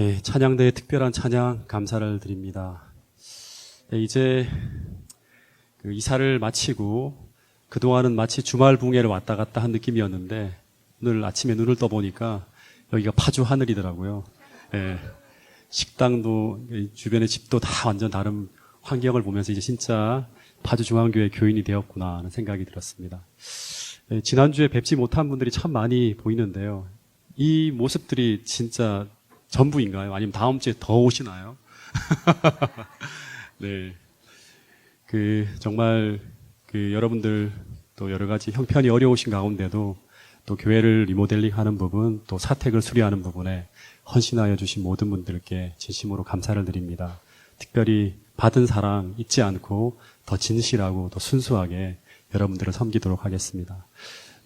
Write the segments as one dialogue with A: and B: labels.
A: 예, 찬양대의 특별한 찬양 감사를 드립니다. 예, 이제 그 이사를 마치고 그동안은 마치 주말 붕해를 왔다 갔다 한 느낌이었는데 오늘 아침에 눈을 떠보니까 여기가 파주 하늘이더라고요. 예, 식당도 주변의 집도 다 완전 다른 환경을 보면서 이제 진짜 파주 중앙교회 교인이 되었구나 하는 생각이 들었습니다. 예, 지난주에 뵙지 못한 분들이 참 많이 보이는데요. 이 모습들이 진짜 전부인가요? 아니면 다음 주에 더 오시나요? 네. 정말 여러분들 또 여러 가지 형편이 어려우신 가운데도 또 교회를 리모델링 하는 부분, 또 사택을 수리하는 부분에 헌신하여 주신 모든 분들께 진심으로 감사를 드립니다. 특별히 받은 사랑 잊지 않고 더 진실하고 더 순수하게 여러분들을 섬기도록 하겠습니다.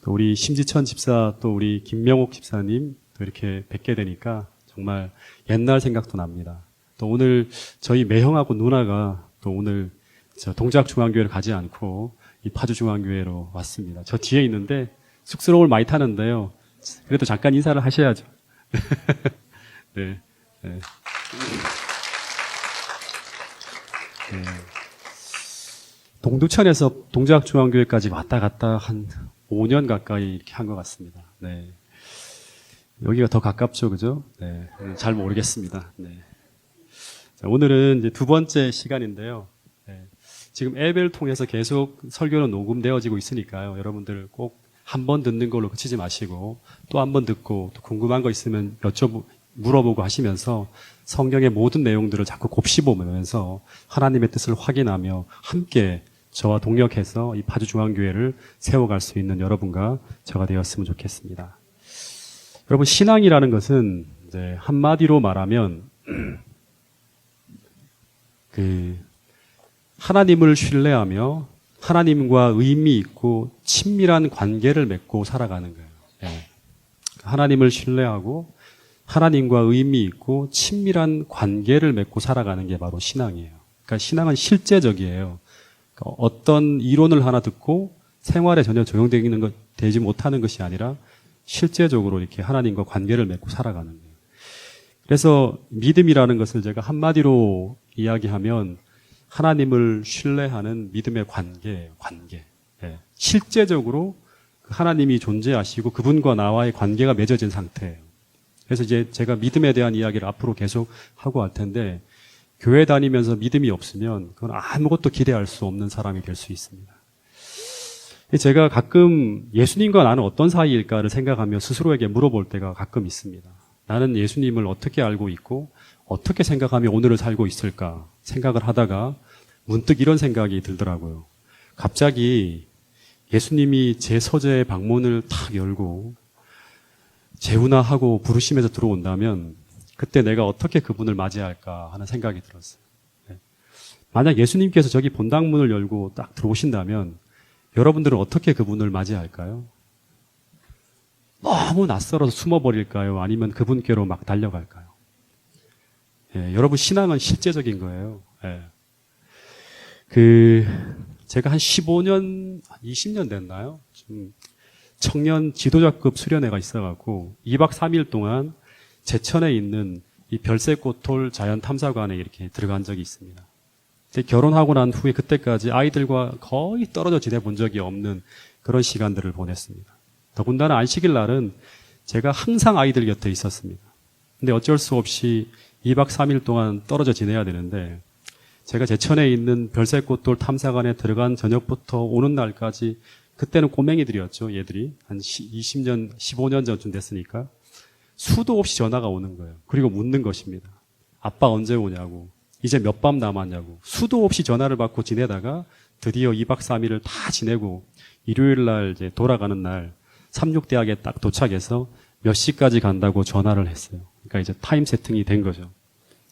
A: 또 우리 심지천 집사, 또 우리 김명옥 집사님 또 이렇게 뵙게 되니까 정말 옛날 생각도 납니다. 또 오늘 저희 매형하고 누나가 또 오늘 저 동작중앙교회를 가지 않고 이 파주중앙교회로 왔습니다. 저 뒤에 있는데 쑥스러움을 많이 타는데요. 그래도 잠깐 인사를 하셔야죠. 네. 네. 네. 동두천에서 동작중앙교회까지 왔다 갔다 한 5년 가까이 이렇게 한 것 같습니다. 네. 여기가 더 가깝죠, 그죠? 네. 잘 모르겠습니다. 네. 자, 오늘은 이제 두 번째 시간인데요. 네. 지금 앱을 통해서 계속 설교는 녹음되어지고 있으니까요. 여러분들 꼭 한 번 듣는 걸로 그치지 마시고 또 한 번 듣고 또 궁금한 거 있으면 물어보고 하시면서 성경의 모든 내용들을 자꾸 곱씹어보면서 하나님의 뜻을 확인하며 함께 저와 동력해서 이 파주중앙교회를 세워갈 수 있는 여러분과 저가 되었으면 좋겠습니다. 여러분, 신앙이라는 것은 이제 한마디로 말하면 하나님을 신뢰하며 하나님과 의미 있고 친밀한 관계를 맺고 살아가는 거예요. 예. 하나님을 신뢰하고 하나님과 의미 있고 친밀한 관계를 맺고 살아가는 게 바로 신앙이에요. 그러니까 신앙은 실제적이에요. 그러니까 어떤 이론을 하나 듣고 생활에 전혀 적용되지 못하는 것이 아니라 실제적으로 이렇게 하나님과 관계를 맺고 살아가는 거예요. 그래서 믿음이라는 것을 제가 한마디로 이야기하면 하나님을 신뢰하는 믿음의 관계예요. 관계. 예. 실제적으로 하나님이 존재하시고 그분과 나와의 관계가 맺어진 상태예요. 그래서 이제 제가 믿음에 대한 이야기를 앞으로 계속 하고 할 텐데 교회 다니면서 믿음이 없으면 그건 아무것도 기대할 수 없는 사람이 될 수 있습니다. 제가 가끔 예수님과 나는 어떤 사이일까를 생각하며 스스로에게 물어볼 때가 가끔 있습니다. 나는 예수님을 어떻게 알고 있고 어떻게 생각하며 오늘을 살고 있을까 생각을 하다가 문득 이런 생각이 들더라고요. 갑자기 예수님이 제 서재의 방문을 탁 열고 재훈아하고 부르시면서 들어온다면 그때 내가 어떻게 그분을 맞이할까 하는 생각이 들었어요. 만약 예수님께서 저기 본당문을 열고 딱 들어오신다면 여러분들은 어떻게 그분을 맞이할까요? 너무 낯설어서 숨어버릴까요? 아니면 그분께로 막 달려갈까요? 예, 여러분 신앙은 실제적인 거예요. 예. 제가 한 15년, 20년 됐나요? 좀 청년 지도자급 수련회가 있어갖고 2박 3일 동안 제천에 있는 이 별새꽃톨 자연탐사관에 이렇게 들어간 적이 있습니다. 결혼하고 난 후에 그때까지 아이들과 거의 떨어져 지내본 적이 없는 그런 시간들을 보냈습니다. 더군다나 안식일 날은 제가 항상 아이들 곁에 있었습니다. 근데 어쩔 수 없이 2박 3일 동안 떨어져 지내야 되는데 제가 제천에 있는 별새꽃돌 탐사관에 들어간 저녁부터 오는 날까지 그때는 꼬맹이들이었죠. 얘들이 한 20년, 15년 전쯤 됐으니까 수도 없이 전화가 오는 거예요. 그리고 묻는 것입니다. 아빠 언제 오냐고. 이제 몇 밤 남았냐고. 수도 없이 전화를 받고 지내다가 드디어 2박 3일을 다 지내고 일요일 날 이제 돌아가는 날 삼육대학에 딱 도착해서 몇 시까지 간다고 전화를 했어요. 그러니까 이제 타임 세팅이 된 거죠.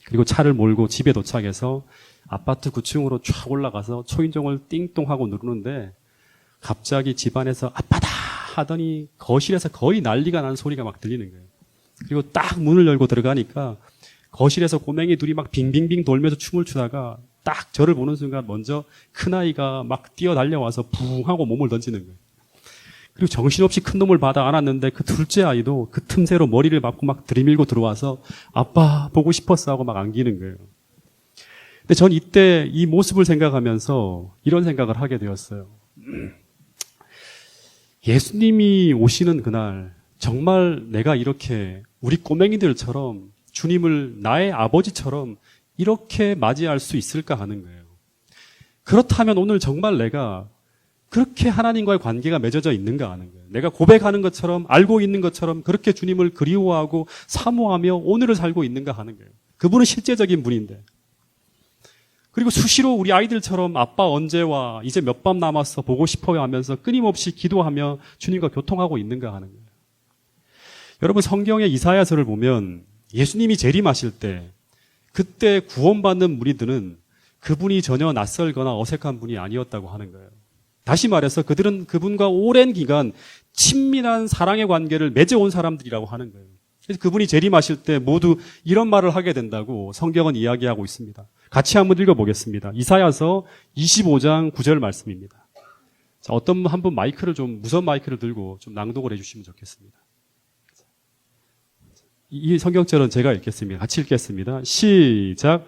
A: 그리고 차를 몰고 집에 도착해서 아파트 9층으로 쫙 올라가서 초인종을 띵동하고 누르는데 갑자기 집안에서 아빠다 하더니 거실에서 거의 난리가 나는 소리가 막 들리는 거예요. 그리고 딱 문을 열고 들어가니까 거실에서 꼬맹이 둘이 막 빙빙빙 돌면서 춤을 추다가 딱 저를 보는 순간 먼저 큰아이가 막 뛰어 달려와서 붕 하고 몸을 던지는 거예요. 그리고 정신없이 큰 놈을 받아 안았는데 그 둘째 아이도 그 틈새로 머리를 맞고 막 들이밀고 들어와서 아빠 보고 싶었어 하고 막 안기는 거예요. 근데 전 이때 이 모습을 생각하면서 이런 생각을 하게 되었어요. 예수님이 오시는 그날 정말 내가 이렇게 우리 꼬맹이들처럼 주님을 나의 아버지처럼 이렇게 맞이할 수 있을까 하는 거예요. 그렇다면 오늘 정말 내가 그렇게 하나님과의 관계가 맺어져 있는가 하는 거예요. 내가 고백하는 것처럼 알고 있는 것처럼 그렇게 주님을 그리워하고 사모하며 오늘을 살고 있는가 하는 거예요. 그분은 실제적인 분인데. 그리고 수시로 우리 아이들처럼 아빠 언제 와? 이제 몇 밤 남았어? 보고 싶어요 하면서 끊임없이 기도하며 주님과 교통하고 있는가 하는 거예요. 여러분 성경의 이사야서를 보면 예수님이 재림하실 때 그때 구원받는 무리들은 그분이 전혀 낯설거나 어색한 분이 아니었다고 하는 거예요. 다시 말해서 그들은 그분과 오랜 기간 친밀한 사랑의 관계를 맺어온 사람들이라고 하는 거예요. 그래서 그분이 재림하실 때 모두 이런 말을 하게 된다고 성경은 이야기하고 있습니다. 같이 한번 읽어보겠습니다. 이사야서 25장 9절 말씀입니다. 자, 어떤 한 분 마이크를 좀 무선 마이크를 들고 좀 낭독을 해주시면 좋겠습니다. 이 성경절은 제가 읽겠습니다. 같이 읽겠습니다. 시작.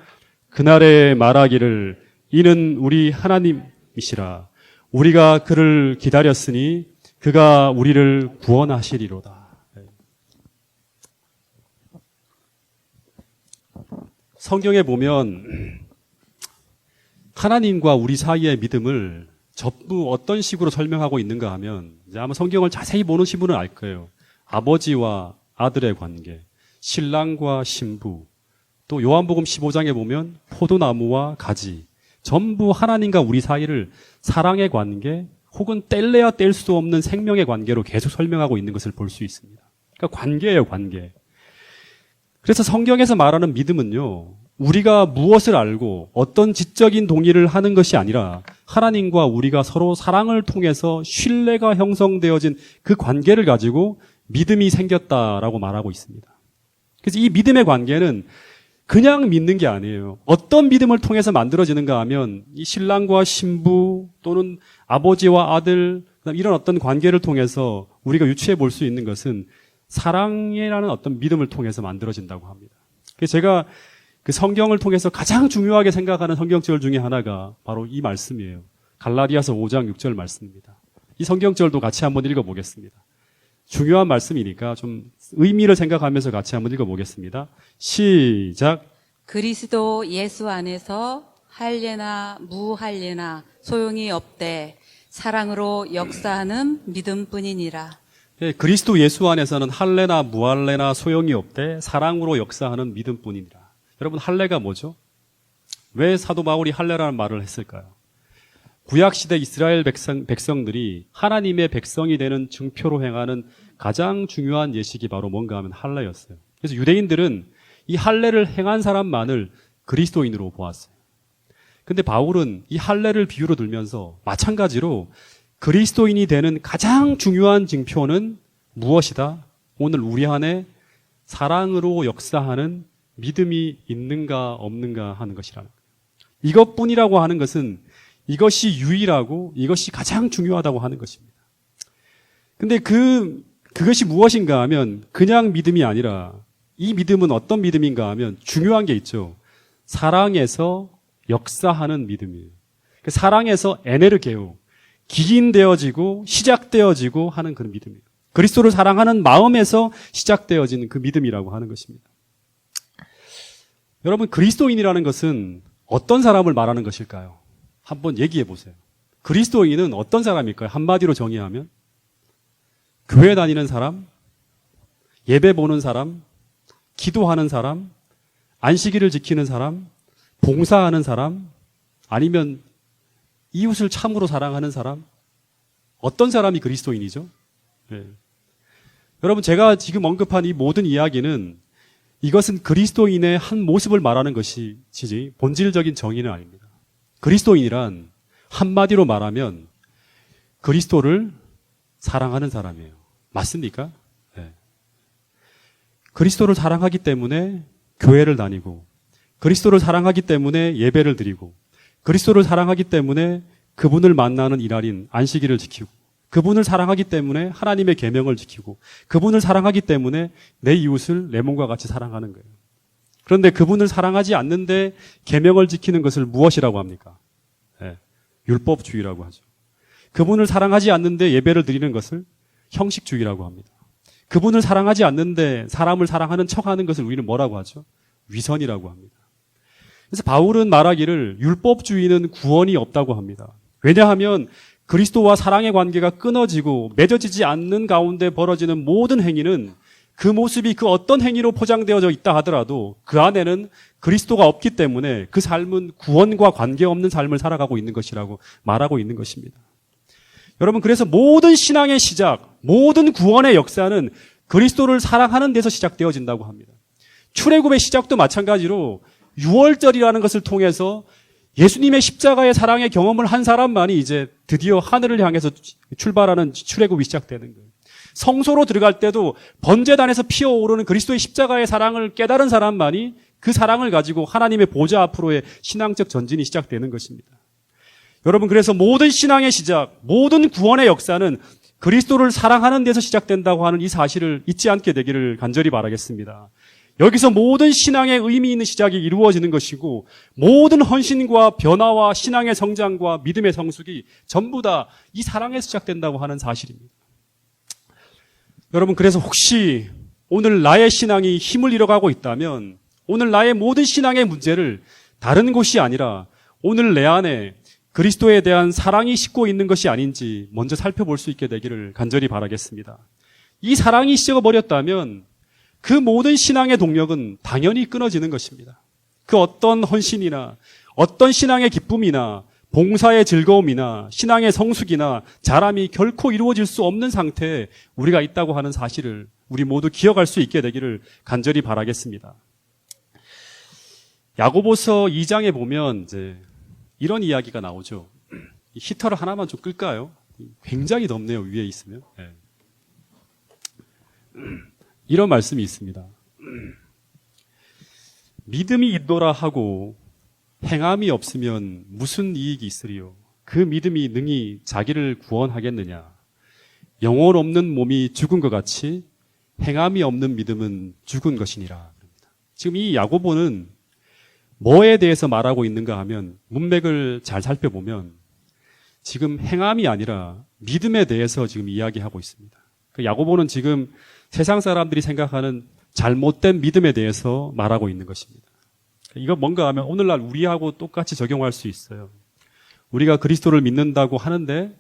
A: 그날에 말하기를 이는 우리 하나님이시라. 우리가 그를 기다렸으니 그가 우리를 구원하시리로다. 성경에 보면 하나님과 우리 사이의 믿음을 전부 어떤 식으로 설명하고 있는가 하면 이제 아마 성경을 자세히 보는 분은 알 거예요. 아버지와 아들의 관계, 신랑과 신부, 또 요한복음 15장에 보면 포도나무와 가지, 전부 하나님과 우리 사이를 사랑의 관계 혹은 뗄래야 뗄 수 없는 생명의 관계로 계속 설명하고 있는 것을 볼 수 있습니다. 그러니까 관계예요, 관계. 그래서 성경에서 말하는 믿음은요, 우리가 무엇을 알고 어떤 지적인 동의를 하는 것이 아니라 하나님과 우리가 서로 사랑을 통해서 신뢰가 형성되어진 그 관계를 가지고 믿음이 생겼다라고 말하고 있습니다. 그래서 이 믿음의 관계는 그냥 믿는 게 아니에요. 어떤 믿음을 통해서 만들어지는가 하면 이 신랑과 신부 또는 아버지와 아들 이런 어떤 관계를 통해서 우리가 유추해 볼 수 있는 것은 사랑이라는 어떤 믿음을 통해서 만들어진다고 합니다. 그래서 제가 그 성경을 통해서 가장 중요하게 생각하는 성경절 중에 하나가 바로 이 말씀이에요. 갈라디아서 5장 6절 말씀입니다. 이 성경절도 같이 한번 읽어보겠습니다. 중요한 말씀이니까 좀 의미를 생각하면서 같이 한번 읽어보겠습니다. 시작.
B: 그리스도 예수 안에서 할례나 무할례나 소용이 없되 사랑으로 역사하는 믿음뿐이니라.
A: 예, 그리스도 예수 안에서는 할례나 무할례나 소용이 없되 사랑으로 역사하는 믿음뿐이니라. 여러분 할례가 뭐죠? 왜 사도 바울이 할례라는 말을 했을까요? 구약시대 이스라엘 백성들이 하나님의 백성이 되는 증표로 행하는 가장 중요한 예식이 바로 뭔가 하면 할례였어요. 그래서 유대인들은 이 할례를 행한 사람만을 그리스도인으로 보았어요. 근데 바울은 이 할례를 비유로 들면서 마찬가지로 그리스도인이 되는 가장 중요한 증표는 무엇이다? 오늘 우리 안에 사랑으로 역사하는 믿음이 있는가 없는가 하는 것이라는 거예요. 이것뿐이라고 하는 것은 이것이 유일하고 이것이 가장 중요하다고 하는 것입니다. 근데 그것이 무엇인가 하면 그냥 믿음이 아니라 이 믿음은 어떤 믿음인가 하면 중요한 게 있죠. 사랑에서 역사하는 믿음이에요. 사랑에서 에네르게오, 기인되어지고 시작되어지고 하는 그런 믿음이에요. 그리스도를 사랑하는 마음에서 시작되어지는 그 믿음이라고 하는 것입니다. 여러분 그리스도인이라는 것은 어떤 사람을 말하는 것일까요? 한번 얘기해 보세요. 그리스도인은 어떤 사람일까요? 한마디로 정의하면 교회 다니는 사람, 예배 보는 사람, 기도하는 사람, 안식일을 지키는 사람, 봉사하는 사람, 아니면 이웃을 참으로 사랑하는 사람, 어떤 사람이 그리스도인이죠? 네. 여러분 제가 지금 언급한 이 모든 이야기는 이것은 그리스도인의 한 모습을 말하는 것이지 본질적인 정의는 아닙니다. 그리스도인이란 한마디로 말하면 그리스도를 사랑하는 사람이에요. 맞습니까? 네. 그리스도를 사랑하기 때문에 교회를 다니고 그리스도를 사랑하기 때문에 예배를 드리고 그리스도를 사랑하기 때문에 그분을 만나는 일할인 안식일을 지키고 그분을 사랑하기 때문에 하나님의 계명을 지키고 그분을 사랑하기 때문에 내 이웃을 내 몸과 같이 사랑하는 거예요. 그런데 그분을 사랑하지 않는데 계명을 지키는 것을 무엇이라고 합니까? 네, 율법주의라고 하죠. 그분을 사랑하지 않는데 예배를 드리는 것을 형식주의라고 합니다. 그분을 사랑하지 않는데 사람을 사랑하는 척하는 것을 우리는 뭐라고 하죠? 위선이라고 합니다. 그래서 바울은 말하기를 율법주의는 구원이 없다고 합니다. 왜냐하면 그리스도와 사랑의 관계가 끊어지고 맺어지지 않는 가운데 벌어지는 모든 행위는 그 모습이 그 어떤 행위로 포장되어져 있다 하더라도 그 안에는 그리스도가 없기 때문에 그 삶은 구원과 관계없는 삶을 살아가고 있는 것이라고 말하고 있는 것입니다. 여러분, 그래서 모든 신앙의 시작, 모든 구원의 역사는 그리스도를 사랑하는 데서 시작되어진다고 합니다. 출애굽의 시작도 마찬가지로 6월절이라는 것을 통해서 예수님의 십자가의 사랑의 경험을 한 사람만이 이제 드디어 하늘을 향해서 출발하는 출애굽이 시작되는 거예요. 성소로 들어갈 때도 번제단에서 피어오르는 그리스도의 십자가의 사랑을 깨달은 사람만이 그 사랑을 가지고 하나님의 보좌 앞으로의 신앙적 전진이 시작되는 것입니다. 여러분, 그래서 모든 신앙의 시작, 모든 구원의 역사는 그리스도를 사랑하는 데서 시작된다고 하는 이 사실을 잊지 않게 되기를 간절히 바라겠습니다. 여기서 모든 신앙의 의미 있는 시작이 이루어지는 것이고 모든 헌신과 변화와 신앙의 성장과 믿음의 성숙이 전부 다 이 사랑에서 시작된다고 하는 사실입니다. 여러분, 그래서 혹시 오늘 나의 신앙이 힘을 잃어가고 있다면 오늘 나의 모든 신앙의 문제를 다른 곳이 아니라 오늘 내 안에 그리스도에 대한 사랑이 싣고 있는 것이 아닌지 먼저 살펴볼 수 있게 되기를 간절히 바라겠습니다. 이 사랑이 식어버렸다면 그 모든 신앙의 동력은 당연히 끊어지는 것입니다. 그 어떤 헌신이나 어떤 신앙의 기쁨이나 봉사의 즐거움이나 신앙의 성숙이나 자람이 결코 이루어질 수 없는 상태에 우리가 있다고 하는 사실을 우리 모두 기억할 수 있게 되기를 간절히 바라겠습니다. 야고보서 2장에 보면 이제 이런 이야기가 나오죠. 히터를 하나만 좀 끌까요? 굉장히 덥네요, 위에 있으면. 네. 이런 말씀이 있습니다. 믿음이 있노라 하고 행함이 없으면 무슨 이익이 있으리요? 그 믿음이 능히 자기를 구원하겠느냐? 영혼 없는 몸이 죽은 것 같이 행함이 없는 믿음은 죽은 것이니라. 지금 이 야고보는 뭐에 대해서 말하고 있는가 하면 문맥을 잘 살펴보면 지금 행함이 아니라 믿음에 대해서 지금 이야기하고 있습니다. 야고보는 지금 세상 사람들이 생각하는 잘못된 믿음에 대해서 말하고 있는 것입니다. 이거 뭔가 하면 오늘날 우리하고 똑같이 적용할 수 있어요. 우리가 그리스도를 믿는다고 하는데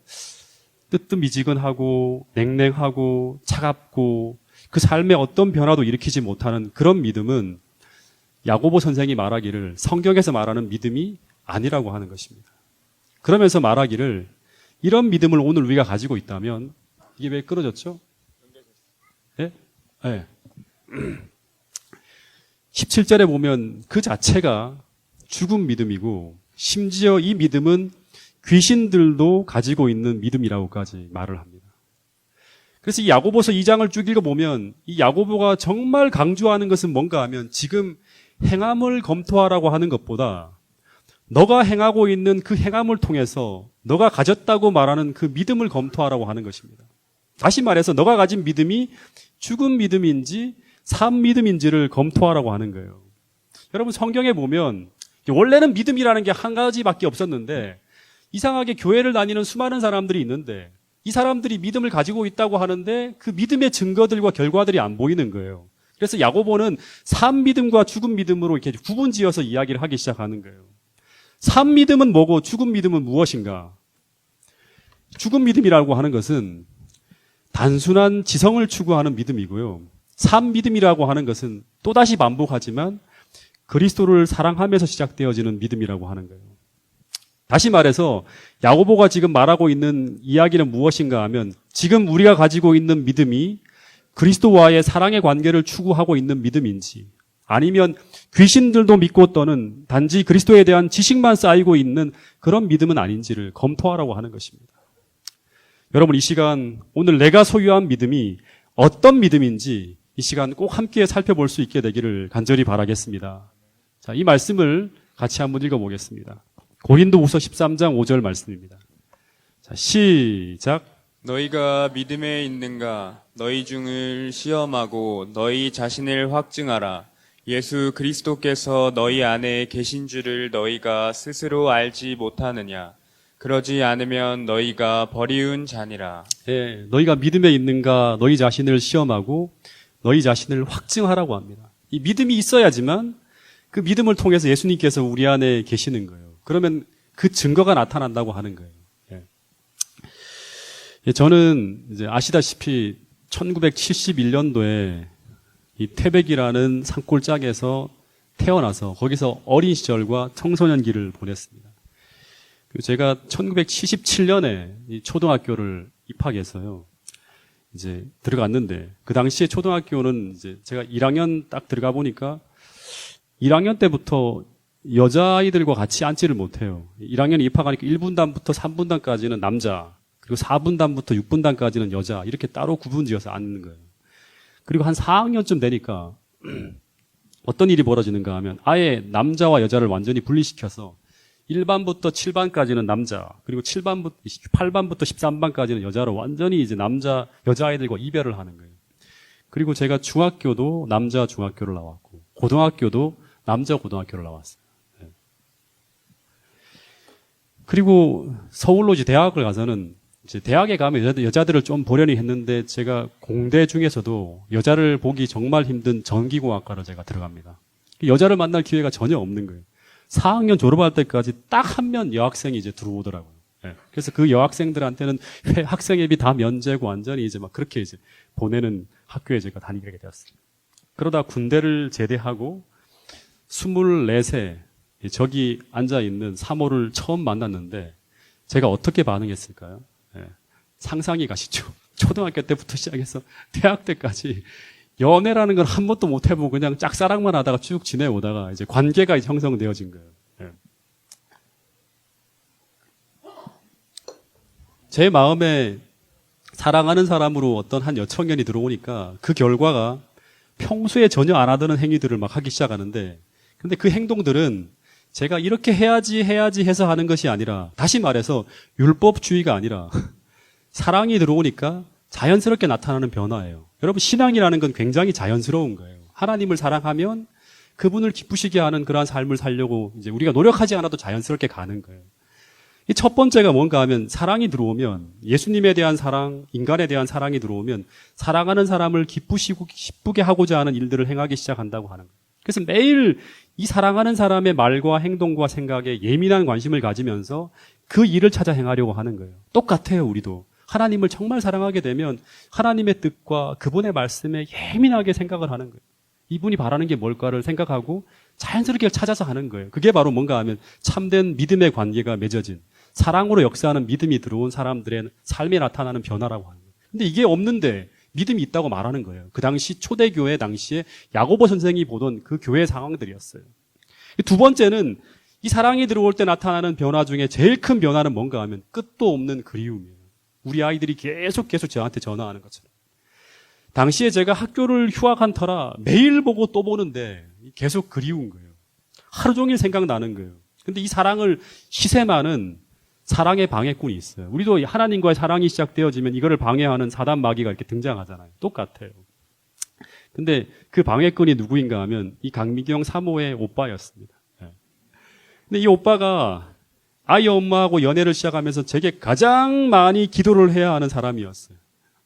A: 뜨뜻미지근하고 냉랭하고 차갑고 그 삶에 어떤 변화도 일으키지 못하는 그런 믿음은 야고보 선생이 말하기를 성경에서 말하는 믿음이 아니라고 하는 것입니다. 그러면서 말하기를 이런 믿음을 오늘 우리가 가지고 있다면 이게 왜 끊어졌죠? 예? 네. 17절에 보면 그 자체가 죽은 믿음이고 심지어 이 믿음은 귀신들도 가지고 있는 믿음이라고까지 말을 합니다. 그래서 이 야고보서 2장을 쭉 읽어보면 이 야고보가 정말 강조하는 것은 뭔가 하면 지금 행함을 검토하라고 하는 것보다 너가 행하고 있는 그 행함을 통해서 너가 가졌다고 말하는 그 믿음을 검토하라고 하는 것입니다. 다시 말해서 너가 가진 믿음이 죽은 믿음인지 산 믿음인지를 검토하라고 하는 거예요. 여러분, 성경에 보면 원래는 믿음이라는 게 한 가지밖에 없었는데 이상하게 교회를 다니는 수많은 사람들이 있는데 이 사람들이 믿음을 가지고 있다고 하는데 그 믿음의 증거들과 결과들이 안 보이는 거예요. 그래서 야고보는 산 믿음과 죽은 믿음으로 이렇게 구분지어서 이야기를 하기 시작하는 거예요. 산 믿음은 뭐고 죽은 믿음은 무엇인가? 죽은 믿음이라고 하는 것은 단순한 지성을 추구하는 믿음이고요. 산 믿음이라고 하는 것은 또다시 반복하지만 그리스도를 사랑하면서 시작되어지는 믿음이라고 하는 거예요. 다시 말해서 야고보가 지금 말하고 있는 이야기는 무엇인가 하면 지금 우리가 가지고 있는 믿음이 그리스도와의 사랑의 관계를 추구하고 있는 믿음인지 아니면 귀신들도 믿고 떠는 단지 그리스도에 대한 지식만 쌓이고 있는 그런 믿음은 아닌지를 검토하라고 하는 것입니다. 여러분, 이 시간 오늘 내가 소유한 믿음이 어떤 믿음인지 이 시간 꼭 함께 살펴볼 수 있게 되기를 간절히 바라겠습니다. 자, 이 말씀을 같이 한번 읽어보겠습니다. 고린도후서 13장 5절 말씀입니다. 자, 시작.
C: 너희가 믿음에 있는가? 너희 중을 시험하고 너희 자신을 확증하라. 예수 그리스도께서 너희 안에 계신 줄을 너희가 스스로 알지 못하느냐? 그러지 않으면 너희가 버리운 자니라.
A: 예, 너희가 믿음에 있는가 너희 자신을 시험하고 너희 자신을 확증하라고 합니다. 이 믿음이 있어야지만 그 믿음을 통해서 예수님께서 우리 안에 계시는 거예요. 그러면 그 증거가 나타난다고 하는 거예요. 예, 저는 이제 아시다시피 1971년도에 이 태백이라는 산골짜기에서 태어나서 거기서 어린 시절과 청소년기를 보냈습니다. 그리고 제가 1977년에 이 초등학교를 입학해서요. 이제 들어갔는데 그 당시에 초등학교는 이제 제가 1학년 딱 들어가 보니까 1학년 때부터 여자아이들과 같이 앉지를 못해요. 1학년 입학하니까 1분단부터 3분단까지는 남자, 그리고 4분단부터 6분단까지는 여자, 이렇게 따로 구분지어서 앉는 거예요. 그리고 한 4학년쯤 되니까 어떤 일이 벌어지는가 하면 아예 남자와 여자를 완전히 분리시켜서 1반부터 7반까지는 남자, 그리고 8반부터 13반까지는 여자로 완전히 이제 여자아이들과 이별을 하는 거예요. 그리고 제가 중학교도 남자 중학교를 나왔고, 고등학교도 남자 고등학교를 나왔어요. 네. 그리고 서울로 이제 대학을 가서는 이제 대학에 가면 여자들을 좀 보려니 했는데 제가 공대 중에서도 여자를 보기 정말 힘든 전기공학과로 제가 들어갑니다. 여자를 만날 기회가 전혀 없는 거예요. 4학년 졸업할 때까지 딱 한 명 여학생이 이제 들어오더라고요. 네. 그래서 그 여학생들한테는 학생회비 다 면제고 완전히 이제 막 그렇게 이제 보내는 학교에 제가 다니게 되었어요. 그러다 군대를 제대하고 24세 저기 앉아있는 사모를 처음 만났는데 제가 어떻게 반응했을까요? 네. 상상이 가시죠. 초등학교 때부터 시작해서 대학 때까지 연애라는 걸 한 번도 못 해보고 그냥 짝사랑만 하다가 쭉 지내오다가 이제 관계가 형성되어진 거예요. 네. 제 마음에 사랑하는 사람으로 어떤 한 여청년이 들어오니까 그 결과가 평소에 전혀 안 하던 행위들을 막 하기 시작하는데, 근데 그 행동들은 제가 이렇게 해야지 해서 하는 것이 아니라, 다시 말해서 율법주의가 아니라 사랑이 들어오니까 자연스럽게 나타나는 변화예요. 여러분, 신앙이라는 건 굉장히 자연스러운 거예요. 하나님을 사랑하면 그분을 기쁘시게 하는 그러한 삶을 살려고 이제 우리가 노력하지 않아도 자연스럽게 가는 거예요. 이 첫 번째가 뭔가 하면 사랑이 들어오면, 예수님에 대한 사랑, 인간에 대한 사랑이 들어오면 사랑하는 사람을 기쁘게 하고자 하는 일들을 행하기 시작한다고 하는 거예요. 그래서 매일 이 사랑하는 사람의 말과 행동과 생각에 예민한 관심을 가지면서 그 일을 찾아 행하려고 하는 거예요. 똑같아요, 우리도. 하나님을 정말 사랑하게 되면 하나님의 뜻과 그분의 말씀에 예민하게 생각을 하는 거예요. 이분이 바라는 게 뭘까를 생각하고 자연스럽게 찾아서 하는 거예요. 그게 바로 뭔가 하면 참된 믿음의 관계가 맺어진, 사랑으로 역사하는 믿음이 들어온 사람들의 삶에 나타나는 변화라고 하는 거예요. 근데 이게 없는데 믿음이 있다고 말하는 거예요. 그 당시 초대교회 당시에 야고보 선생이 보던 그 교회 상황들이었어요. 두 번째는 이 사랑이 들어올 때 나타나는 변화 중에 제일 큰 변화는 뭔가 하면 끝도 없는 그리움이에요. 우리 아이들이 계속 저한테 전화하는 것처럼. 당시에 제가 학교를 휴학한 터라 매일 보고 또 보는데 계속 그리운 거예요. 하루 종일 생각나는 거예요. 근데 이 사랑을 시샘하는 사랑의 방해꾼이 있어요. 우리도 하나님과의 사랑이 시작되어지면 이거를 방해하는 사단 마귀가 이렇게 등장하잖아요. 똑같아요. 근데 그 방해꾼이 누구인가 하면 이 강미경 사모의 오빠였습니다. 근데 이 오빠가 아이 엄마하고 연애를 시작하면서 제게 가장 많이 기도를 해야 하는 사람이었어요.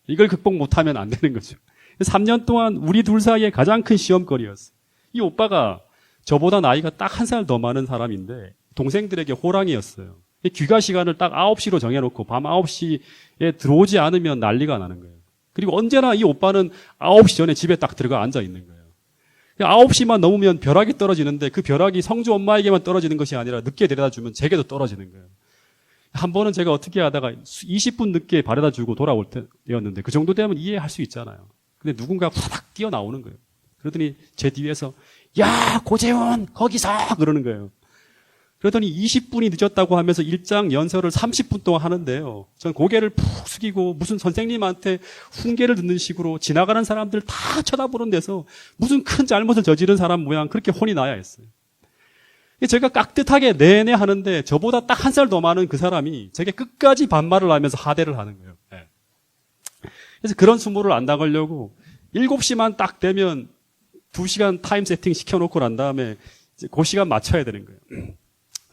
A: 이걸 극복 못하면 안 되는 거죠. 3년 동안 우리 둘 사이에 가장 큰 시험거리였어요. 이 오빠가 저보다 나이가 딱 한 살 더 많은 사람인데 동생들에게 호랑이였어요. 귀가 시간을 딱 9시로 정해놓고 밤 9시에 들어오지 않으면 난리가 나는 거예요. 그리고 언제나 이 오빠는 9시 전에 집에 딱 들어가 앉아 있는 거예요. 9시만 넘으면 벼락이 떨어지는데 그 벼락이 성주 엄마에게만 떨어지는 것이 아니라 늦게 데려다 주면 제게도 떨어지는 거예요. 한 번은 제가 어떻게 하다가 20분 늦게 바래다 주고 돌아올 때였는데 그 정도 되면 이해할 수 있잖아요. 근데 누군가 후닥 뛰어나오는 거예요. 그러더니 제 뒤에서 야 고재훈 거기서 그러는 거예요. 그러더니 20분이 늦었다고 하면서 일장 연설을 30분 동안 하는데요. 전 고개를 푹 숙이고 무슨 선생님한테 훈계를 듣는 식으로 지나가는 사람들 다 쳐다보는 데서 무슨 큰 잘못을 저지른 사람 모양 그렇게 혼이 나야 했어요. 제가 깍듯하게 내내 하는데 저보다 딱 한 살 더 많은 그 사람이 제게 끝까지 반말을 하면서 하대를 하는 거예요. 네. 그래서 그런 수모를 안 당하려고 7시만 딱 되면 2시간 타임 세팅 시켜놓고 난 다음에 이제 그 시간 맞춰야 되는 거예요.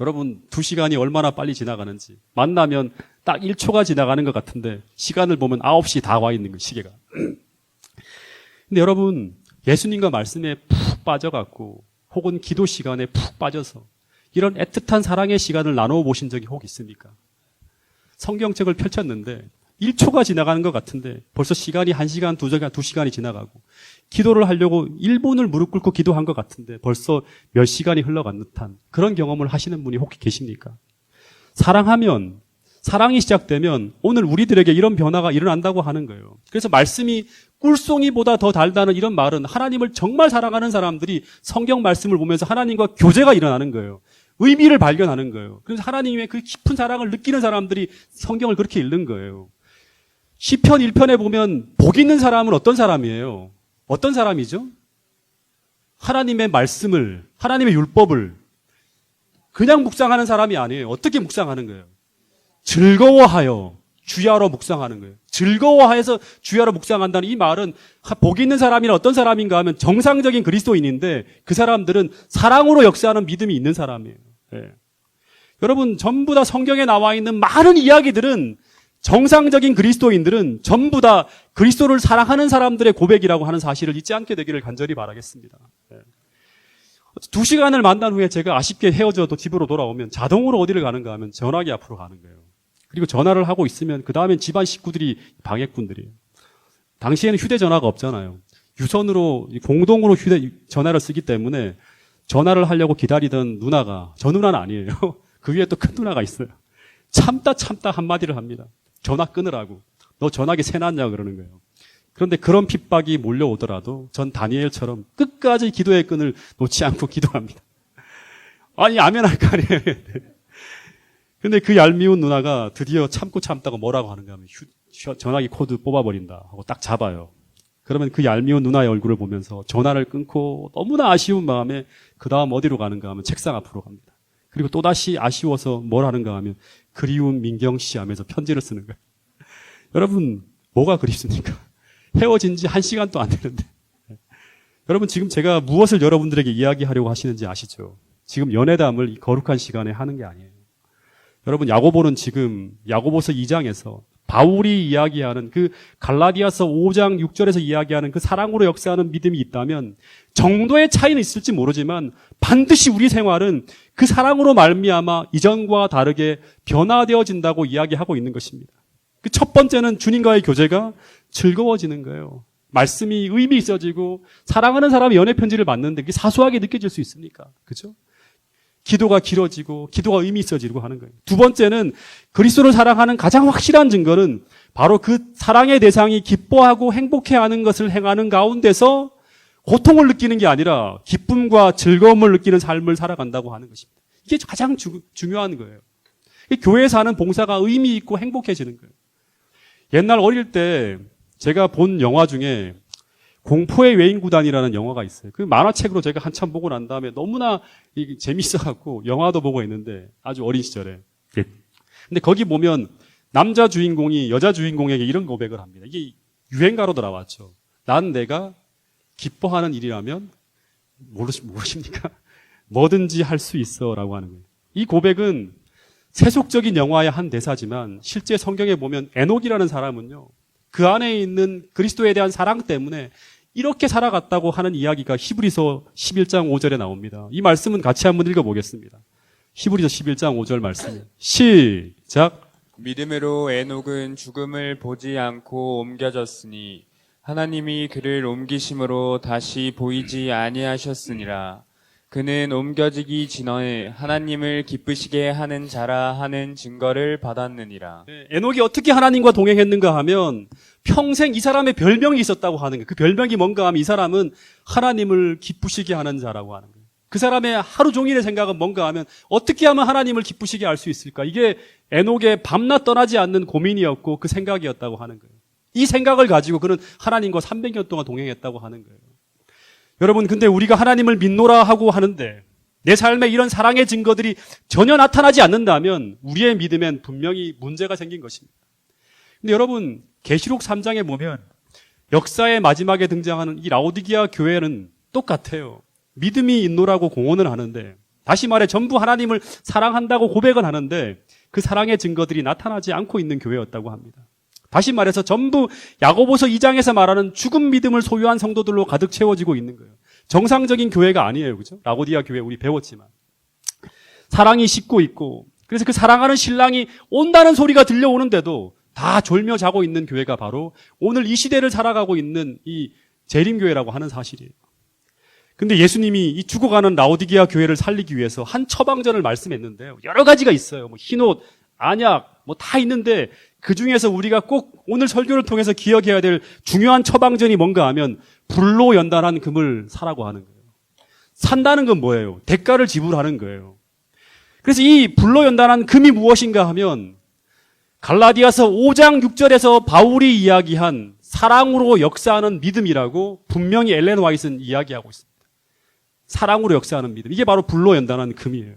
A: 여러분 2시간이 얼마나 빨리 지나가는지 만나면 딱 1초가 지나가는 것 같은데 시간을 보면 9시 다 와 있는 거예요, 시계가. 근데 여러분 예수님과 말씀에 푹 빠져갖고 혹은 기도 시간에 푹 빠져서 이런 애틋한 사랑의 시간을 나누어 보신 적이 혹 있습니까? 성경책을 펼쳤는데 1초가 지나가는 것 같은데 벌써 시간이 1시간, 2시간이 지나가고 기도를 하려고 1분을 무릎 꿇고 기도한 것 같은데 벌써 몇 시간이 흘러간 듯한 그런 경험을 하시는 분이 혹시 계십니까? 사랑하면, 사랑이 시작되면 오늘 우리들에게 이런 변화가 일어난다고 하는 거예요. 그래서 말씀이 꿀송이보다 더 달다는 이런 말은 하나님을 정말 사랑하는 사람들이 성경 말씀을 보면서 하나님과 교제가 일어나는 거예요. 의미를 발견하는 거예요. 그래서 하나님의 그 깊은 사랑을 느끼는 사람들이 성경을 그렇게 읽는 거예요. 시편 1편에 보면 복 있는 사람은 어떤 사람이에요? 어떤 사람이죠? 하나님의 말씀을, 하나님의 율법을 그냥 묵상하는 사람이 아니에요. 어떻게 묵상하는 거예요? 즐거워하여 주야로 묵상하는 거예요. 즐거워해서 주야로 묵상한다는 이 말은 복 있는 사람이란 어떤 사람인가 하면 정상적인 그리스도인인데 그 사람들은 사랑으로 역사하는 믿음이 있는 사람이에요. 예. 여러분 전부 다 성경에 나와 있는 많은 이야기들은 정상적인 그리스도인들은 전부 다 그리스도를 사랑하는 사람들의 고백이라고 하는 사실을 잊지 않게 되기를 간절히 바라겠습니다. 2시간을 만난 후에 제가 아쉽게 헤어져도 집으로 돌아오면 자동으로 어디를 가는가 하면 전화기 앞으로 가는 거예요. 그리고 전화를 하고 있으면 그 다음엔 집안 식구들이 방해꾼들이에요. 당시에는 휴대전화가 없잖아요. 유선으로 공동으로 휴대전화를 쓰기 때문에 전화를 하려고 기다리던 누나가 저 누나는 아니에요. 그 위에 또 큰 누나가 있어요. 참다 한마디를 합니다. 전화 끊으라고. 너 전화기 새놨냐 그러는 거예요. 그런데 그런 핍박이 몰려오더라도 전 다니엘처럼 끝까지 기도의 끈을 놓지 않고 기도합니다. 아니 아멘 할 거 아니에요. 근데 그 얄미운 누나가 드디어 참다가 뭐라고 하는가 하면 전화기 코드 뽑아버린다 하고 딱 잡아요. 그러면 그 얄미운 누나의 얼굴을 보면서 전화를 끊고 너무나 아쉬운 마음에 그 다음 어디로 가는가 하면 책상 앞으로 갑니다. 그리고 또다시 아쉬워서 뭘 하는가 하면 그리운 민경 씨 하면서 편지를 쓰는 거예요. 여러분 뭐가 그립습니까? 헤어진 지 1시간도 안 되는데. 여러분 지금 제가 무엇을 여러분들에게 이야기하려고 하시는지 아시죠? 지금 연애담을 이 거룩한 시간에 하는 게 아니에요. 여러분 야고보는 지금 야고보서 2장에서 바울이 이야기하는 그 갈라디아서 5장 6절에서 이야기하는 그 사랑으로 역사하는 믿음이 있다면 정도의 차이는 있을지 모르지만 반드시 우리 생활은 그 사랑으로 말미암아 이전과 다르게 변화되어진다고 이야기하고 있는 것입니다. 그 첫 번째는 주님과의 교제가 즐거워지는 거예요. 말씀이 의미 있어지고 사랑하는 사람이 연애 편지를 받는데 그게 사소하게 느껴질 수 있습니까? 그렇죠? 기도가 길어지고 기도가 의미 있어지고 하는 거예요. 두 번째는 그리스도를 사랑하는 가장 확실한 증거는 바로 그 사랑의 대상이 기뻐하고 행복해하는 것을 행하는 가운데서 고통을 느끼는 게 아니라 기쁨과 즐거움을 느끼는 삶을 살아간다고 하는 것입니다. 이게 가장 중요한 거예요. 교회에서 하는 봉사가 의미 있고 행복해지는 거예요. 옛날 어릴 때 제가 본 영화 중에 공포의 외인구단이라는 영화가 있어요. 그 만화책으로 제가 한참 보고 난 다음에 너무나 재밌어갖고 영화도 보고 있는데 아주 어린 시절에. 근데 거기 보면 남자 주인공이 여자 주인공에게 이런 고백을 합니다. 이게 유행가로도 나왔죠. 난 내가 기뻐하는 일이라면 모르십니까? 뭐든지 할 수 있어라고 하는 거예요. 이 고백은 세속적인 영화의 한 대사지만 실제 성경에 보면 에녹이라는 사람은요. 그 안에 있는 그리스도에 대한 사랑 때문에 이렇게 살아갔다고 하는 이야기가 히브리서 11장 5절에 나옵니다. 이 말씀은 같이 한번 읽어보겠습니다. 히브리서 11장 5절 말씀. 시작.
C: 믿음으로 에녹은 죽음을 보지 않고 옮겨졌으니 하나님이 그를 옮기심으로 다시 보이지 아니하셨으니라. 그는 옮겨지기 전에 하나님을 기쁘시게 하는 자라 하는 증거를 받았느니라.
A: 에녹이 어떻게 하나님과 동행했는가 하면 평생 이 사람의 별명이 있었다고 하는 거예요. 그 별명이 뭔가 하면 이 사람은 하나님을 기쁘시게 하는 자라고 하는 거예요. 그 사람의 하루 종일의 생각은 뭔가 하면 어떻게 하면 하나님을 기쁘시게 할 수 있을까? 이게 에녹의 밤낮 떠나지 않는 고민이었고 그 생각이었다고 하는 거예요. 이 생각을 가지고 그는 하나님과 300년 동안 동행했다고 하는 거예요. 여러분 근데 우리가 하나님을 믿노라 하고 하는데 내 삶에 이런 사랑의 증거들이 전혀 나타나지 않는다면 우리의 믿음엔 분명히 문제가 생긴 것입니다. 근데 여러분 계시록 3장에 보면 역사의 마지막에 등장하는 이 라오디게아 교회는 똑같아요. 믿음이 있노라고 공언을 하는데, 다시 말해 전부 하나님을 사랑한다고 고백은 하는데 그 사랑의 증거들이 나타나지 않고 있는 교회였다고 합니다. 다시 말해서 전부 야고보서 2장에서 말하는 죽은 믿음을 소유한 성도들로 가득 채워지고 있는 거예요. 정상적인 교회가 아니에요. 그죠? 라오디게아 교회 우리 배웠지만. 사랑이 씻고 있고, 그래서 그 사랑하는 신랑이 온다는 소리가 들려오는데도 다 졸며 자고 있는 교회가 바로 오늘 이 시대를 살아가고 있는 이 재림교회라고 하는 사실이에요. 근데 예수님이 이 죽어가는 라오디게아 교회를 살리기 위해서 한 처방전을 말씀했는데요. 여러 가지가 있어요. 뭐 흰옷, 안약, 뭐 다 있는데 그 중에서 우리가 꼭 오늘 설교를 통해서 기억해야 될 중요한 처방전이 뭔가 하면 불로 연단한 금을 사라고 하는 거예요. 산다는 건 뭐예요? 대가를 지불하는 거예요. 그래서 이 불로 연단한 금이 무엇인가 하면 갈라디아서 5장 6절에서 바울이 이야기한 사랑으로 역사하는 믿음이라고 분명히 엘렌 화이트는 이야기하고 있습니다. 사랑으로 역사하는 믿음. 이게 바로 불로 연단한 금이에요.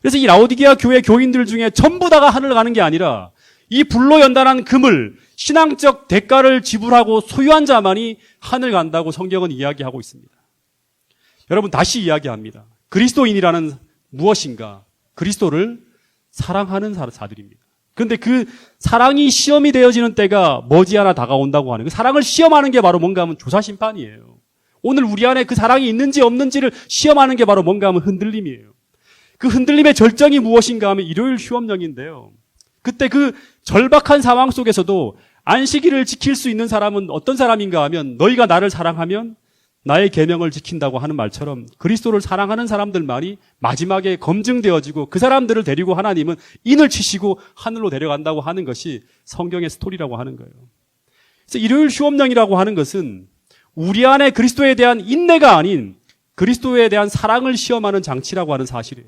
A: 그래서 이 라오디게아 교회 교인들 중에 전부 다가 하늘을 가는 게 아니라 이 불로 연단한 금을 신앙적 대가를 지불하고 소유한 자만이 하늘 간다고 성경은 이야기하고 있습니다. 여러분 다시 이야기합니다. 그리스도인이라는 무엇인가? 그리스도를 사랑하는 자들입니다. 그런데 그 사랑이 시험이 되어지는 때가 머지않아 다가온다고 하는, 그 사랑을 시험하는 게 바로 뭔가 하면 조사심판이에요. 오늘 우리 안에 그 사랑이 있는지 없는지를 시험하는 게 바로 뭔가 하면 흔들림이에요. 그 흔들림의 절정이 무엇인가 하면 일요일 휴업령인데요. 그때 그 절박한 상황 속에서도 안식일을 지킬 수 있는 사람은 어떤 사람인가 하면 너희가 나를 사랑하면 나의 계명을 지킨다고 하는 말처럼 그리스도를 사랑하는 사람들만이 마지막에 검증되어지고 그 사람들을 데리고 하나님은 인을 치시고 하늘로 데려간다고 하는 것이 성경의 스토리라고 하는 거예요. 그래서 일요일 휴업령이라고 하는 것은 우리 안에 그리스도에 대한 인내가 아닌 그리스도에 대한 사랑을 시험하는 장치라고 하는 사실이에요.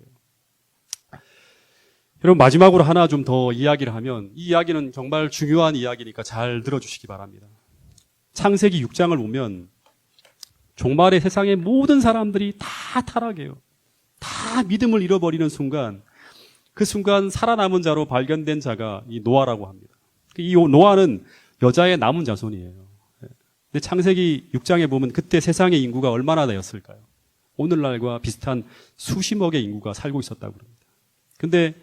A: 여러분 마지막으로 하나 좀 더 이야기를 하면, 이 이야기는 정말 중요한 이야기니까 잘 들어주시기 바랍니다. 창세기 6장을 보면 종말의 세상의 모든 사람들이 다 타락해요. 다 믿음을 잃어버리는 순간, 그 순간 살아남은 자로 발견된 자가 이 노아라고 합니다. 이 노아는 여자의 남은 자손이에요. 근데 창세기 6장에 보면 그때 세상의 인구가 얼마나 되었을까요? 오늘날과 비슷한 수십억의 인구가 살고 있었다고 합니다. 근데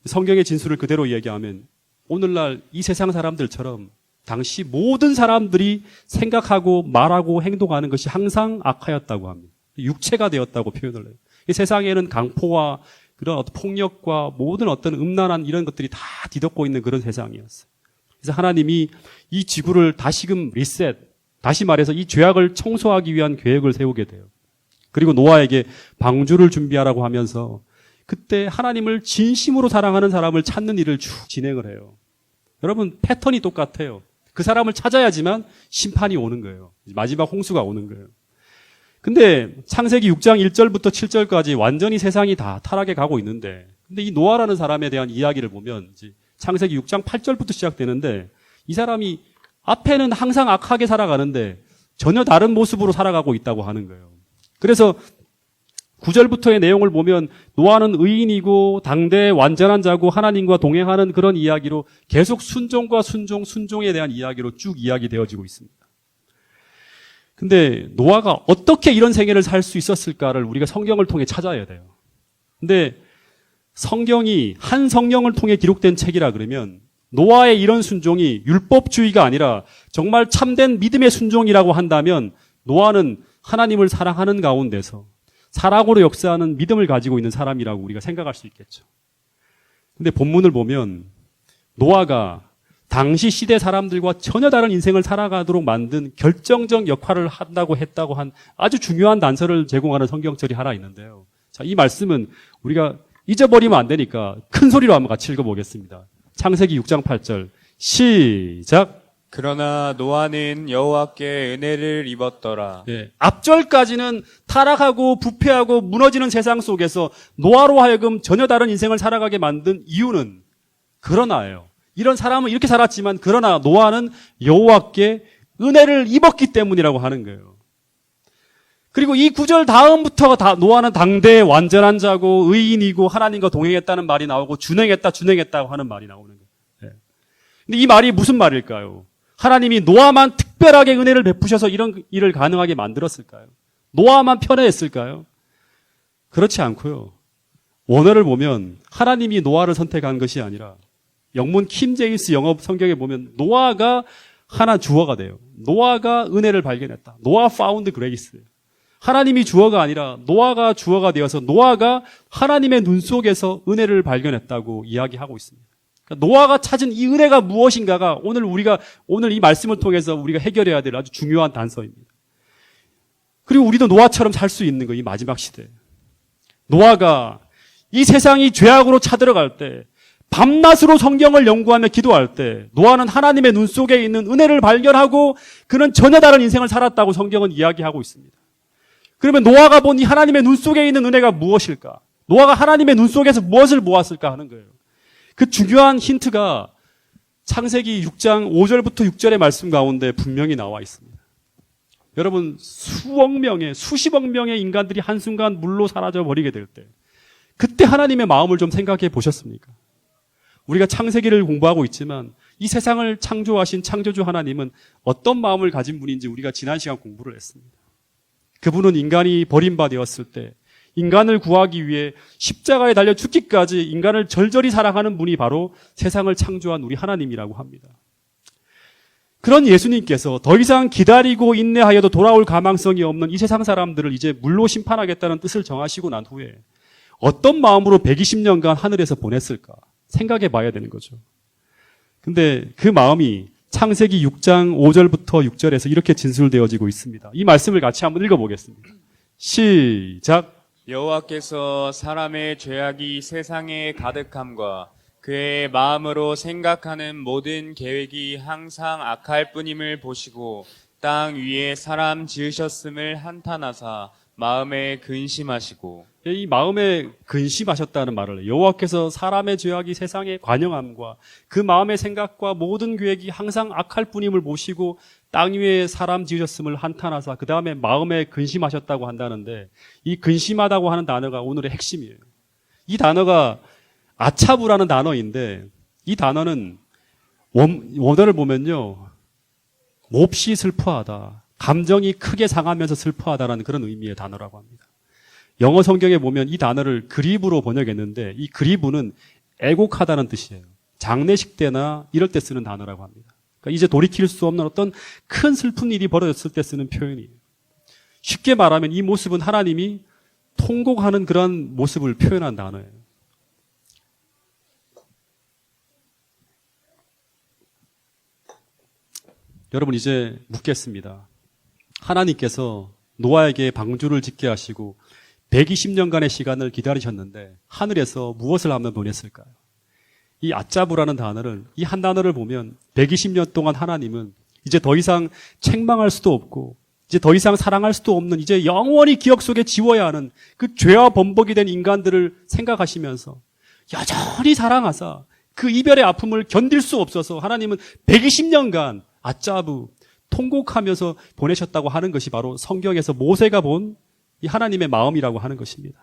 A: 성경의 진술을 그대로 얘기하면 오늘날 이 세상 사람들처럼 당시 모든 사람들이 생각하고 말하고 행동하는 것이 항상 악하였다고 합니다. 육체가 되었다고 표현을 해요. 이 세상에는 강포와 그런 어떤 폭력과 모든 어떤 음란한 이런 것들이 다 뒤덮고 있는 그런 세상이었어요. 그래서 하나님이 이 지구를 다시금 리셋, 다시 말해서 이 죄악을 청소하기 위한 계획을 세우게 돼요. 그리고 노아에게 방주를 준비하라고 하면서 그때 하나님을 진심으로 사랑하는 사람을 찾는 일을 쭉 진행을 해요. 여러분 패턴이 똑같아요. 그 사람을 찾아야지만 심판이 오는 거예요. 마지막 홍수가 오는 거예요. 근데 창세기 6장 1절부터 7절까지 완전히 세상이 다 타락해 가고 있는데, 근데 이 노아라는 사람에 대한 이야기를 보면 이제 창세기 6장 8절부터 시작되는데 이 사람이 앞에는 항상 악하게 살아가는데 전혀 다른 모습으로 살아가고 있다고 하는 거예요. 그래서 9절부터의 내용을 보면 노아는 의인이고 당대의 완전한 자고 하나님과 동행하는 그런 이야기로 계속 순종과 순종에 대한 이야기로 쭉 이야기되어지고 있습니다. 근데 노아가 어떻게 이런 생애를 살 수 있었을까를 우리가 성경을 통해 찾아야 돼요. 근데 성경이 한 성령을 통해 기록된 책이라 그러면 노아의 이런 순종이 율법주의가 아니라 정말 참된 믿음의 순종이라고 한다면 노아는 하나님을 사랑하는 가운데서 사랑으로 역사하는 믿음을 가지고 있는 사람이라고 우리가 생각할 수 있겠죠. 근데 본문을 보면 노아가 당시 시대 사람들과 전혀 다른 인생을 살아가도록 만든 결정적 역할을 한다고 했다고 한 아주 중요한 단서를 제공하는 성경절이 하나 있는데요. 자, 이 말씀은 우리가 잊어버리면 안 되니까 큰 소리로 한번 같이 읽어보겠습니다. 창세기 6장 8절 시작.
C: 그러나 노아는 여호와께 은혜를 입었더라.
A: 예, 앞절까지는 타락하고 부패하고 무너지는 세상 속에서 노아로 하여금 전혀 다른 인생을 살아가게 만든 이유는 그러나예요. 이런 사람은 이렇게 살았지만 그러나 노아는 여호와께 은혜를 입었기 때문이라고 하는 거예요. 그리고 이 구절 다음부터가 노아는 당대의 완전한 자고 의인이고 하나님과 동행했다는 말이 나오고 준행했다고 하는 말이 나오는 거예요. 예. 근데 이 말이 무슨 말일까요? 하나님이 노아만 특별하게 은혜를 베푸셔서 이런 일을 가능하게 만들었을까요? 노아만 편애했을까요? 그렇지 않고요. 원어를 보면 하나님이 노아를 선택한 것이 아니라 영문 킴 제임스 영어 성경에 보면 노아가 하나 주어가 돼요. 노아가 은혜를 발견했다. 노아 found grace. 하나님이 주어가 아니라 노아가 주어가 되어서 노아가 하나님의 눈 속에서 은혜를 발견했다고 이야기하고 있습니다. 그러니까 노아가 찾은 이 은혜가 무엇인가가 오늘 이 말씀을 통해서 우리가 해결해야 될 아주 중요한 단서입니다. 그리고 우리도 노아처럼 살 수 있는 거, 이 마지막 시대. 노아가 이 세상이 죄악으로 차들어갈 때, 밤낮으로 성경을 연구하며 기도할 때, 노아는 하나님의 눈 속에 있는 은혜를 발견하고 그는 전혀 다른 인생을 살았다고 성경은 이야기하고 있습니다. 그러면 노아가 본 이 하나님의 눈 속에 있는 은혜가 무엇일까? 노아가 하나님의 눈 속에서 무엇을 보았을까 하는 거예요. 그 중요한 힌트가 창세기 6장 5절부터 6절의 말씀 가운데 분명히 나와 있습니다. 여러분, 수십억 명의 인간들이 한순간 물로 사라져 버리게 될 때, 그때 하나님의 마음을 좀 생각해 보셨습니까? 우리가 창세기를 공부하고 있지만 이 세상을 창조하신 창조주 하나님은 어떤 마음을 가진 분인지 우리가 지난 시간 공부를 했습니다. 그분은 인간이 버림받았을 때 인간을 구하기 위해 십자가에 달려 죽기까지 인간을 절절히 사랑하는 분이 바로 세상을 창조한 우리 하나님이라고 합니다. 그런 예수님께서 더 이상 기다리고 인내하여도 돌아올 가망성이 없는 이 세상 사람들을 이제 물로 심판하겠다는 뜻을 정하시고 난 후에 어떤 마음으로 120년간 하늘에서 보냈을까 생각해 봐야 되는 거죠. 근데 그 마음이 창세기 6장 5절부터 6절에서 이렇게 진술되어지고 있습니다. 이 말씀을 같이 한번 읽어보겠습니다. 시작.
C: 여호와께서 사람의 죄악이 세상에 가득함과 그의 마음으로 생각하는 모든 계획이 항상 악할 뿐임을 보시고 땅 위에 사람 지으셨음을 한탄하사 마음에 근심하시고.
A: 이 마음에 근심하셨다는 말을 해요. 여호와께서 사람의 죄악이 세상에 관영함과 그 마음의 생각과 모든 계획이 항상 악할 뿐임을 보시고 땅 위에 사람 지으셨음을 한탄하사 그 다음에 마음에 근심하셨다고 한다는데, 이 근심하다고 하는 단어가 오늘의 핵심이에요. 이 단어가 아차부라는 단어인데, 이 단어는 원어를 보면요, 몹시 슬퍼하다, 감정이 크게 상하면서 슬퍼하다라는 그런 의미의 단어라고 합니다. 영어 성경에 보면 이 단어를 그리브로 번역했는데, 이 그리브는 애곡하다는 뜻이에요. 장례식 때나 이럴 때 쓰는 단어라고 합니다. 그러니까 이제 돌이킬 수 없는 어떤 큰 슬픈 일이 벌어졌을 때 쓰는 표현이에요. 쉽게 말하면 이 모습은 하나님이 통곡하는 그런 모습을 표현한 단어예요. 여러분, 이제 묻겠습니다. 하나님께서 노아에게 방주를 짓게 하시고 120년간의 시간을 기다리셨는데 하늘에서 무엇을 하며 보냈을까요? 이 아짜부라는 단어를, 이 한 단어를 보면 120년 동안 하나님은 이제 더 이상 책망할 수도 없고 이제 더 이상 사랑할 수도 없는, 이제 영원히 기억 속에 지워야 하는 그 죄와 범벅이 된 인간들을 생각하시면서 여전히 사랑하사 그 이별의 아픔을 견딜 수 없어서 하나님은 120년간 아짜부 통곡하면서 보내셨다고 하는 것이 바로 성경에서 모세가 본 이 하나님의 마음이라고 하는 것입니다.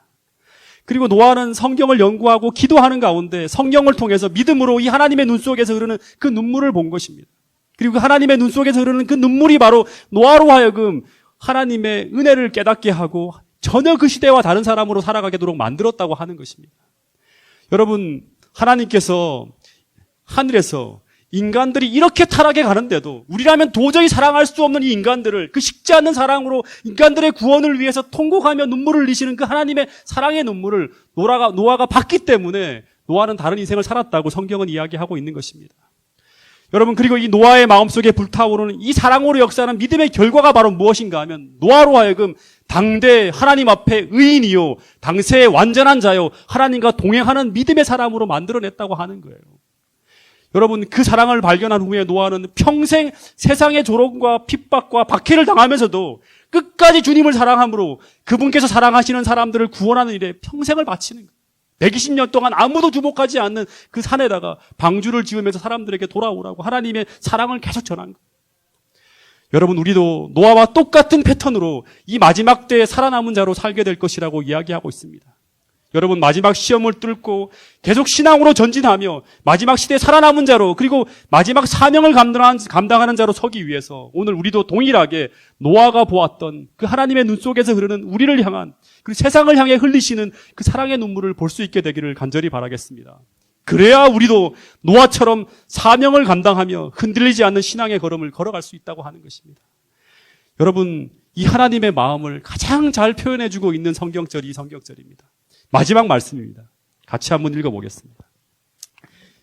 A: 그리고 노아는 성경을 연구하고 기도하는 가운데 성경을 통해서 믿음으로 이 하나님의 눈 속에서 흐르는 그 눈물을 본 것입니다. 그리고 그 하나님의 눈 속에서 흐르는 그 눈물이 바로 노아로 하여금 하나님의 은혜를 깨닫게 하고 전혀 그 시대와 다른 사람으로 살아가게 도록 만들었다고 하는 것입니다. 여러분, 하나님께서 하늘에서 인간들이 이렇게 타락해 가는데도 우리라면 도저히 사랑할 수 없는 이 인간들을 그 식지 않는 사랑으로 인간들의 구원을 위해서 통곡하며 눈물을 흘리시는 그 하나님의 사랑의 눈물을 노아가 봤기 때문에 노아는 다른 인생을 살았다고 성경은 이야기하고 있는 것입니다. 여러분, 그리고 이 노아의 마음속에 불타오르는 이 사랑으로 역사하는 믿음의 결과가 바로 무엇인가 하면 노아로 하여금 당대 하나님 앞에 의인이요 당세의 완전한 자요 하나님과 동행하는 믿음의 사람으로 만들어냈다고 하는 거예요. 여러분, 그 사랑을 발견한 후에 노아는 평생 세상의 조롱과 핍박과 박해를 당하면서도 끝까지 주님을 사랑함으로 그분께서 사랑하시는 사람들을 구원하는 일에 평생을 바치는 거예요. 120년 동안 아무도 주목하지 않는 그 산에다가 방주를 지으면서 사람들에게 돌아오라고 하나님의 사랑을 계속 전한 거예요. 여러분, 우리도 노아와 똑같은 패턴으로 이 마지막 때에 살아남은 자로 살게 될 것이라고 이야기하고 있습니다. 여러분, 마지막 시험을 뚫고 계속 신앙으로 전진하며 마지막 시대에 살아남은 자로, 그리고 마지막 사명을 감당하는 자로 서기 위해서 오늘 우리도 동일하게 노아가 보았던 그 하나님의 눈 속에서 흐르는 우리를 향한, 그 세상을 향해 흘리시는 그 사랑의 눈물을 볼 수 있게 되기를 간절히 바라겠습니다. 그래야 우리도 노아처럼 사명을 감당하며 흔들리지 않는 신앙의 걸음을 걸어갈 수 있다고 하는 것입니다. 여러분, 이 하나님의 마음을 가장 잘 표현해주고 있는 성경절이 이 성경절입니다. 마지막 말씀입니다. 같이 한번 읽어보겠습니다.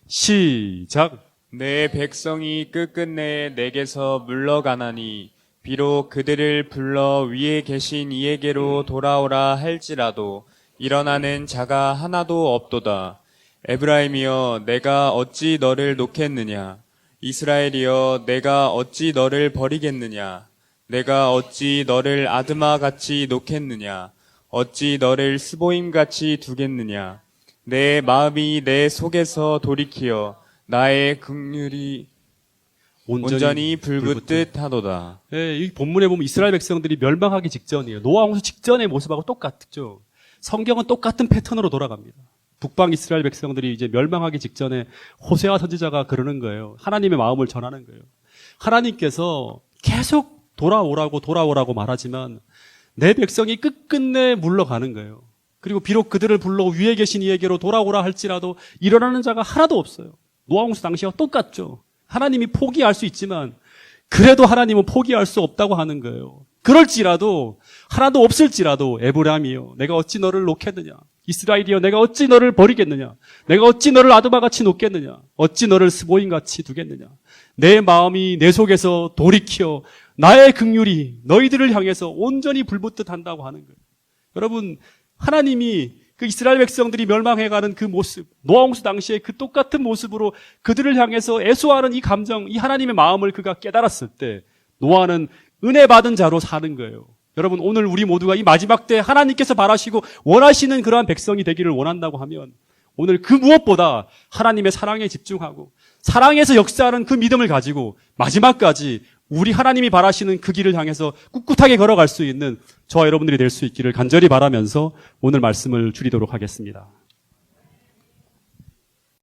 A: 시작.
C: 내 백성이 끝끝내 내게서 물러가나니 비록 그들을 불러 위에 계신 이에게로 돌아오라 할지라도 일어나는 자가 하나도 없도다. 에브라임이여 내가 어찌 너를 놓겠느냐. 이스라엘이여 내가 어찌 너를 버리겠느냐. 내가 어찌 너를 아드마같이 놓겠느냐. 어찌 너를 스보임같이 두겠느냐. 내 마음이 내 속에서 돌이키어 나의 긍휼이 온전히 불붙듯 하도다.
A: 예, 이 본문에 보면 이스라엘 백성들이 멸망하기 직전이에요. 노아 홍수 직전의 모습하고 똑같죠. 성경은 똑같은 패턴으로 돌아갑니다. 북방 이스라엘 백성들이 이제 멸망하기 직전에 호세아 선지자가 그러는 거예요. 하나님의 마음을 전하는 거예요. 하나님께서 계속 돌아오라고 말하지만 내 백성이 끝끝내 물러가는 거예요. 그리고 비록 그들을 불러 위에 계신 이에게로 돌아오라 할지라도 일어나는 자가 하나도 없어요. 노아홍수 당시와 똑같죠. 하나님이 포기할 수 있지만 그래도 하나님은 포기할 수 없다고 하는 거예요. 그럴지라도 하나도 없을지라도 에브라임이여 내가 어찌 너를 놓겠느냐. 이스라엘이여 내가 어찌 너를 버리겠느냐. 내가 어찌 너를 아드마같이 놓겠느냐. 어찌 너를 스보임같이 두겠느냐. 내 마음이 내 속에서 돌이켜 나의 긍휼이 너희들을 향해서 온전히 불붙듯 한다고 하는 거예요. 여러분, 하나님이 그 이스라엘 백성들이 멸망해가는 그 모습, 노아홍수 당시에 그 똑같은 모습으로 그들을 향해서 애소하는 이 감정, 이 하나님의 마음을 그가 깨달았을 때 노아는 은혜 받은 자로 사는 거예요. 여러분, 오늘 우리 모두가 이 마지막 때 하나님께서 바라시고 원하시는 그러한 백성이 되기를 원한다고 하면 오늘 그 무엇보다 하나님의 사랑에 집중하고 사랑에서 역사하는 그 믿음을 가지고 마지막까지 우리 하나님이 바라시는 그 길을 향해서 꿋꿋하게 걸어갈 수 있는 저와 여러분들이 될 수 있기를 간절히 바라면서 오늘 말씀을 줄이도록 하겠습니다.